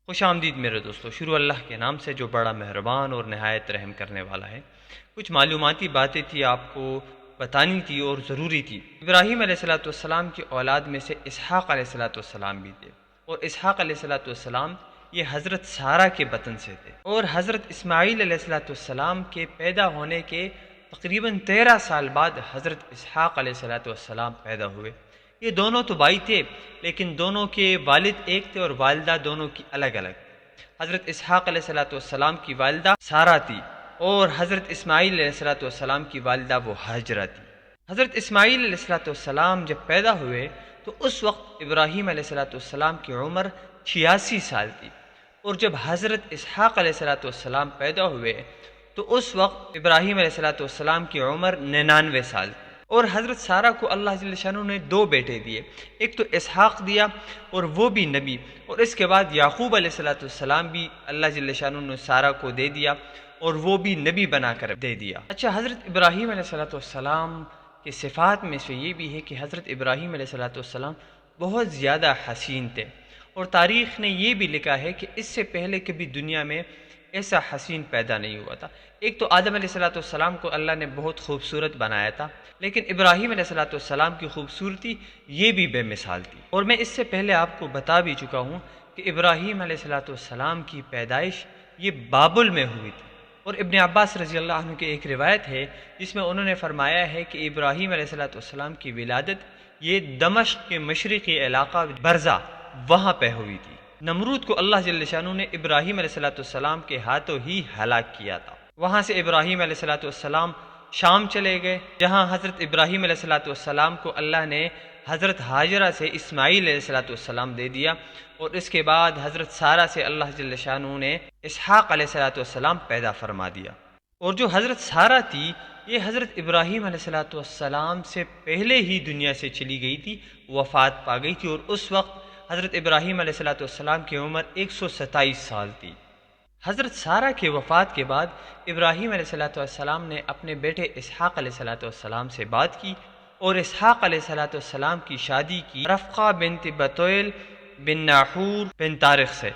خوش آمدید میرے دوستو۔ شروع اللہ کے نام سے جو بڑا مہربان اور نہایت رحم کرنے والا ہے۔ کچھ معلوماتی باتیں تھی آپ کو بتانی تھی اور ضروری تھی۔ ابراہیم علیہ السلام کی اولاد میں سے اسحاق علیہ السلام بھی تھے، اور اسحاق علیہ السلام یہ حضرت سارہ کے بطن سے تھے، اور حضرت اسماعیل علیہ السلام کے پیدا ہونے کے تقریباً 13 سال بعد حضرت اسحاق علیہ السلام پیدا ہوئے۔ یہ دونوں تو بھائی تھے، لیکن دونوں کے والد ایک تھے اور والدہ دونوں کی الگ الگ تھی۔ حضرت اسحاق علیہ السلام کی والدہ سارہ تھی، اور حضرت اسماعیل علیہ السلام کی والدہ وہ ہاجرہ تھی۔ حضرت اسماعیل علیہ السلام جب پیدا ہوئے تو اس وقت ابراہیم علیہ السلام کی عمر 86 سال تھی، اور جب حضرت اسحاق علیہ السلام پیدا ہوئے تو اس وقت ابراہیم علیہ السلام کی عمر 99 سال تھی۔ اور حضرت سارہ کو اللہ جل شانہ نے 2 بیٹے دیے، ایک تو اسحاق دیا اور وہ بھی نبی، اور اس کے بعد یعقوب علیہ السلام بھی اللہ جل شانہ نے سارہ کو دے دیا اور وہ بھی نبی بنا کر دے دیا۔ اچھا، حضرت ابراہیم علیہ السلام کے صفات میں سے یہ بھی ہے کہ حضرت ابراہیم علیہ السلام بہت زیادہ حسین تھے، اور تاریخ نے یہ بھی لکھا ہے کہ اس سے پہلے کبھی دنیا میں ایسا حسین پیدا نہیں ہوا تھا۔ ایک تو آدم علیہ السلام کو اللہ نے بہت خوبصورت بنایا تھا، لیکن ابراہیم علیہ السلام کی خوبصورتی یہ بھی بے مثال تھی۔ اور میں اس سے پہلے آپ کو بتا بھی چکا ہوں کہ ابراہیم علیہ السلام کی پیدائش یہ بابل میں ہوئی تھی، اور ابن عباس رضی اللہ عنہ کی ایک روایت ہے جس میں انہوں نے فرمایا ہے کہ ابراہیم علیہ السلام کی ولادت یہ دمشق کے مشرقی علاقہ برزہ وہاں پہ ہوئی تھی۔ نمرود کو اللہ جل شانہ نے ابراہیم علیہ السلام کے ہاتھوں ہی ہلاک کیا تھا۔ وہاں سے ابراہیم علیہ السلام شام چلے گئے، جہاں حضرت ابراہیم علیہ السلام کو اللہ نے حضرت ہاجرہ سے اسماعیل علیہ السلام دے دیا، اور اس کے بعد حضرت سارہ سے اللہ جل شانہ نے اسحاق علیہ السلام پیدا فرما دیا۔ اور جو حضرت سارہ تھی یہ حضرت ابراہیم علیہ السلام سے پہلے ہی دنیا سے چلی گئی تھی، وفات پا گئی تھی، اور اس وقت حضرت ابراہیم علیہ السلام کی عمر 127 سال تھی۔ حضرت سارہ کے وفات کے بعد ابراہیم علیہ السلام نے اپنے بیٹے اسحاق علیہ السلام سے بات کی، اور اسحاق علیہ السلام کی شادی کی رفقہ بنت بتویل بن ناحور بن طارق سے،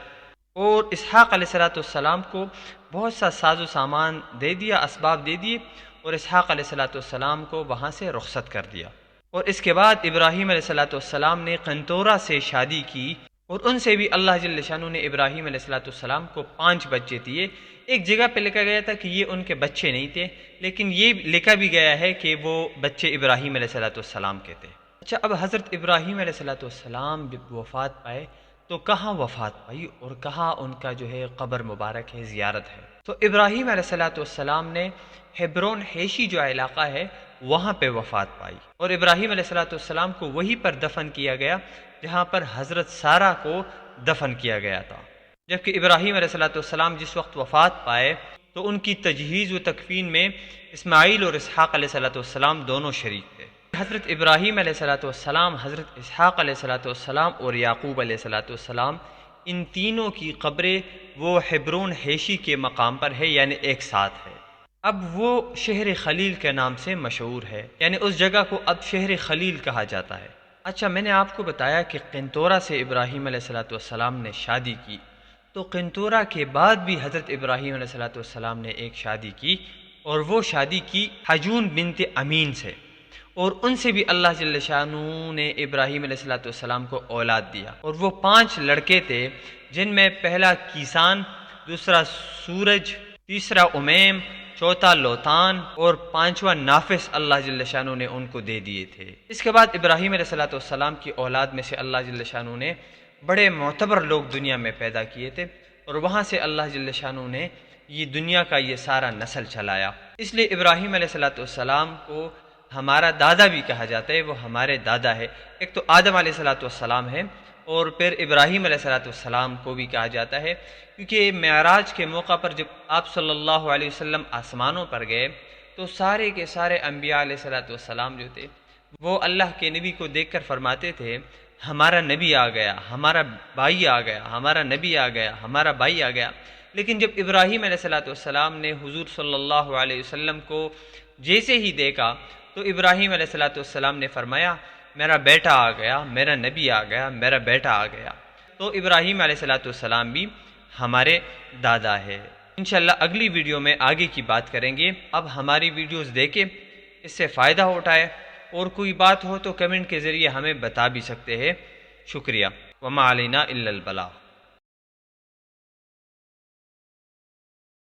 اور اسحاق علیہ السلام کو بہت سا ساز و سامان دے دیا، اسباب دے دیے، اور اسحاق علیہ السلام کو وہاں سے رخصت کر دیا۔ اور اس کے بعد ابراہیم علیہ السلام نے قنطورہ سے شادی کی، اور ان سے بھی اللہ جل شانہ نے ابراہیم علیہ السلام کو 5 بچے دیے۔ ایک جگہ پہ لکھا گیا تھا کہ یہ ان کے بچے نہیں تھے، لیکن یہ لکھا بھی گیا ہے کہ وہ بچے ابراہیم علیہ السلام کے تھے۔ اچھا، اب حضرت ابراہیم علیہ السلام جب وفات پائے تو کہاں وفات پائی اور کہاں ان کا جو ہے قبر مبارک ہے، زیارت ہے؟ تو ابراہیم علیہ السلام نے ہیبرون حیشی جو علاقہ ہے وہاں پہ وفات پائی، اور ابراہیم علیہ السلام کو وہیں پر دفن کیا گیا جہاں پر حضرت سارہ کو دفن کیا گیا تھا۔ جبکہ ابراہیم علیہ السلام جس وقت وفات پائے تو ان کی تجہیز و تکفین میں اسماعیل اور اسحاق علیہ السلام دونوں شریک تھے۔ حضرت ابراہیم علیہ السلام، حضرت اسحاق علیہ السلام اور یعقوب علیہ السلام، ان تینوں کی قبریں وہ ہیبرون حیشی کے مقام پر ہے، یعنی ایک ساتھ ہے۔ اب وہ شہر خلیل کے نام سے مشہور ہے، یعنی اس جگہ کو اب شہر خلیل کہا جاتا ہے۔ اچھا، میں نے آپ کو بتایا کہ قنطورہ سے ابراہیم علیہ السلام نے شادی کی، تو قنطورہ کے بعد بھی حضرت ابراہیم علیہ السلام نے ایک شادی کی، اور وہ شادی کی حجون بنت امین سے، اور ان سے بھی اللہ جل شانہ نے ابراہیم علیہ السلام کو اولاد دیا، اور وہ 5 لڑکے تھے، جن میں پہلا کیسان، دوسرا سورج، تیسرا امیم، چوتھا لوتان، اور 5واں نافس اللہ جل شانہ نے ان کو دے دیے تھے۔ اس کے بعد ابراہیم علیہ السلام کی اولاد میں سے اللہ جل شانہ نے بڑے معتبر لوگ دنیا میں پیدا کیے تھے، اور وہاں سے اللہ جل شانہ نے یہ دنیا کا یہ سارا نسل چلایا۔ اس لیے ابراہیم علیہ السلام کو ہمارا دادا بھی کہا جاتا ہے، وہ ہمارے دادا ہے۔ ایک تو آدم علیہ السلام ہے، اور پھر ابراہیم علیہ السلام کو بھی کہا جاتا ہے، کیونکہ معراج کے موقع پر جب آپ صلی اللہ علیہ وسلم آسمانوں پر گئے تو سارے کے سارے انبیاء علیہ السلام جو تھے وہ اللہ کے نبی کو دیکھ کر فرماتے تھے ہمارا نبی آ گیا، ہمارا بھائی آ گیا، ہمارا نبی آ گیا، ہمارا بھائی آ گیا۔ لیکن جب ابراہیم علیہ السلام نے حضور صلی اللہ علیہ وسلم کو جیسے ہی دیکھا تو ابراہیم علیہ السلام نے فرمایا میرا بیٹا آ گیا، میرا نبی آ گیا، میرا بیٹا آ گیا۔ تو ابراہیم علیہ السلام بھی ہمارے دادا ہے۔ انشاءاللہ اگلی ویڈیو میں آگے کی بات کریں گے۔ اب ہماری ویڈیوز دیکھیں، اس سے فائدہ اٹھائے، اور کوئی بات ہو تو کمنٹ کے ذریعے ہمیں بتا بھی سکتے ہیں۔ شکریہ۔ وما علینا الا البلاغ۔